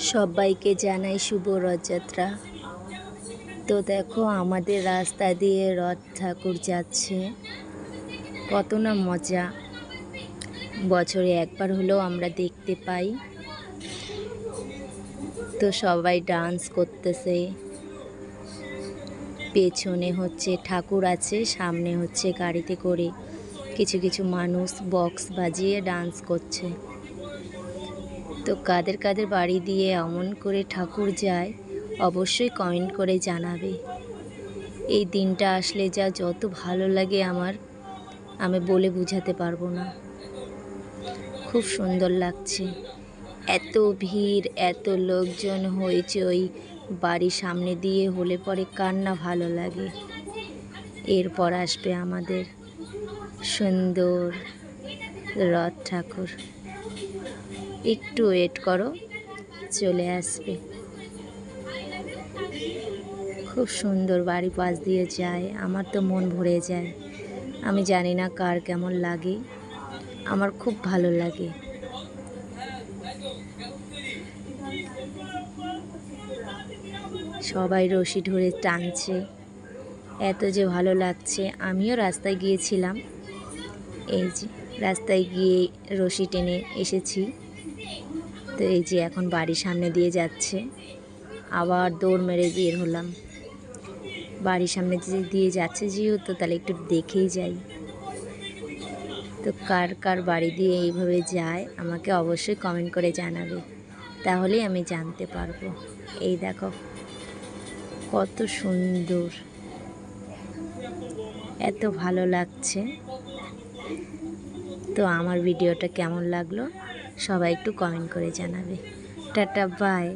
সবাইকে জানাই শুভ রথযাত্রা। তো দেখো আমাদের রাস্তা দিয়ে রথ ঠাকুর যাচ্ছে, কত না মজা। বছরে একবার হলেও আমরা দেখতে পাই। তো সবাই ডান্স করতেছে, পেছনে হচ্ছে ঠাকুর আছে, সামনে হচ্ছে গাড়িতে করে কিছু কিছু মানুষ বক্স বাজিয়ে ডান্স করছে। তো কাদের কাদের বাড়ি দিয়ে এমন করে ঠাকুর যায় অবশ্যই কমেন্ট করে জানাবে। এই দিনটা আসলে যত ভালো লাগে আমার, আমি বলে বোঝাতে পারবো না। খুব সুন্দর লাগছে, এত ভিড়, এত লোকজন হইচই বাড়ির সামনে দিয়ে হলে পরে কার না ভালো লাগে। এরপর আসবে আমাদের সুন্দর রথ ঠাকুর, একটু ওয়েট করো, চলে আসবে। খুব সুন্দর বাড়ি পাশ দিয়ে যায়, আমার তো মন ভরে যায়। আমি জানি না কার কেমন লাগে, আমার খুব ভালো লাগে। সবাই রশি ধরে টানছে, এত যে ভালো লাগছে। আমিও রাস্তায় গিয়েছিলাম, এই যে রাস্তায় গিয়ে রশি টেনে এসেছি। তো এই যে এখন বাড়ির সামনে দিয়ে যাচ্ছে, আবার দৌড় মেরে বের হলাম। বাড়ির সামনে দিয়ে যাচ্ছে যেহেতু, তাহলে একটু দেখেই যাই। তো কার কার বাড়ি দিয়ে এইভাবে যায় আমাকে অবশ্যই কমেন্ট করে জানাবে, তাহলেই আমি জানতে পারবো। এই দেখো কত সুন্দর, এত ভালো লাগছে। তো আমার ভিডিওটা কেমন লাগলো সবাই একটু কমেন্ট করে জানাবে। টাটা, বাই।